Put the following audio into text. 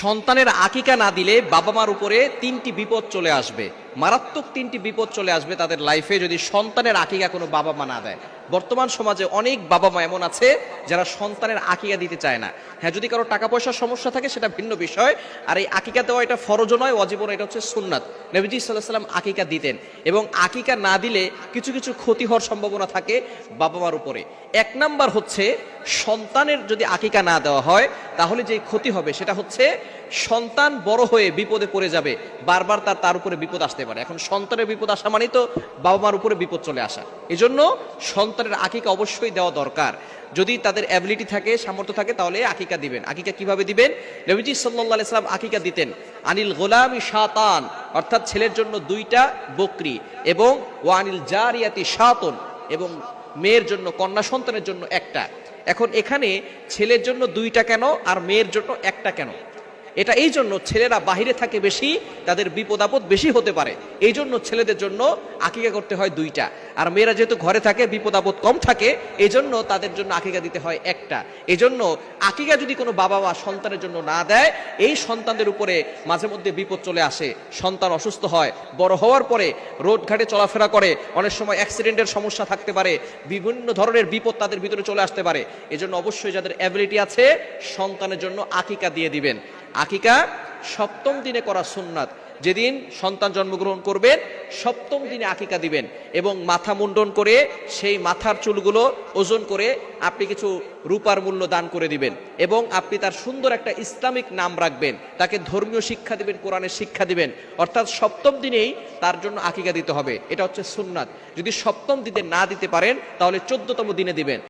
সন্তানের আকিকা না দিলে বাবা মার উপরে তিনটি বিপদ চলে আসবে, মারাত্মক তিনটি বিপদ চলে আসবে তাদের লাইফে যদি সন্তানের আকিকা কোনো বাবা মা না দেয়। বর্তমান সমাজে অনেক বাবা মা এমন আছে যারা সন্তানের আকিকা দিতে চায় না। হ্যাঁ, যদি কারো টাকা পয়সার সমস্যা থাকে সেটা ভিন্ন বিষয়, আর এই আকিকা দেওয়া এটা ফরজও নয়, ওয়াজিবও নয়, এটা হচ্ছে সুন্নাত। নবীজি সাল্লাল্লাহু আলাইহি ওয়াসাল্লাম আকিকা দিতেন, এবং আকিকা না দিলে কিছু কিছু ক্ষতি হওয়ার সম্ভাবনা থাকে বাবা মার উপরে। এক নাম্বার হচ্ছে, সন্তানের যদি আকিকা না দেওয়া হয় তাহলে যে ক্ষতি হবে সেটা হচ্ছে সন্তান বড় হয়ে বিপদে পড়ে যাবে, বারবার তার উপরে বিপদ আসতে পারে। এখন সন্তানের বিপদ আসা মানে তো বাবা মার উপরে বিপদ চলে আসা। এজন্য সন্তানের আকিকা অবশ্যই দেওয়া দরকার। যদি তাদের অ্যাবিলিটি থাকে, সামর্থ্য থাকে, তাহলে আকিকা দিবেন। আকিকা কিভাবে দিবেন? নবীজি সাল্লাল্লাহু আলাইহি সাল্লাম আকিকা দিতেন আনিল গোলামি শাতান, অর্থাৎ ছেলের জন্য 2টা বকরি, এবং ওয়ানিল জারিয়াতি শাতুন, এবং মেয়ের জন্য, কন্যা সন্তানের জন্য 1টা। এখন এখানে ছেলের জন্য 2টা কেন আর মেয়ের জন্য 1টা কেন? এটা এই জন্য, ছেলেরা বাহিরে থাকে বেশি, তাদের বিপদ আপদ বেশি হতে পারে, এই জন্য ছেলেদের জন্য আকিকা করতে হয় 2টা। আর মেয়েরা যেহেতু ঘরে থাকে, বিপদ আপদ কম থাকে, এই জন্য তাদের জন্য আকিকা দিতে হয় 1টা। এই জন্য আকিকা যদি কোনো বাবা মা সন্তানের জন্য না দেয়, এই সন্তানদের উপরে মাঝে মধ্যে বিপদ চলে আসে। সন্তান অসুস্থ হয়, বড় হওয়ার পরে রোড ঘাটে চলাফেরা করে, অনেক সময় অ্যাক্সিডেন্টের সমস্যা থাকতে পারে, বিভিন্ন ধরনের বিপদ তাদের ভিতরে চলে আসতে পারে। এই জন্য অবশ্যই যাদের অ্যাবিলিটি আছে সন্তানের জন্য আকিকা দিয়ে দিবেন। আকিকা 7ম দিনে করা সুন্নাত। যেদিন সন্তান জন্মগ্রহণ করবেন 7ম দিনে আকিকা দিবেন, এবং মাথা মুন্ডন করে সেই মাথার চুলগুলো ওজন করে আপনি কিছু রূপার মূল্য দান করে দিবেন, এবং আপনি তার সুন্দর একটা ইসলামিক নাম রাখবেন, তাকে ধর্মীয় শিক্ষা দিবেন, কোরআনের শিক্ষা দিবেন। অর্থাৎ 7ম দিনেই তার জন্য আকিকা দিতে হবে, এটা হচ্ছে সুন্নাত। যদি 7ম দিনে না দিতে পারেন তাহলে 14তম দিনে দিবেন।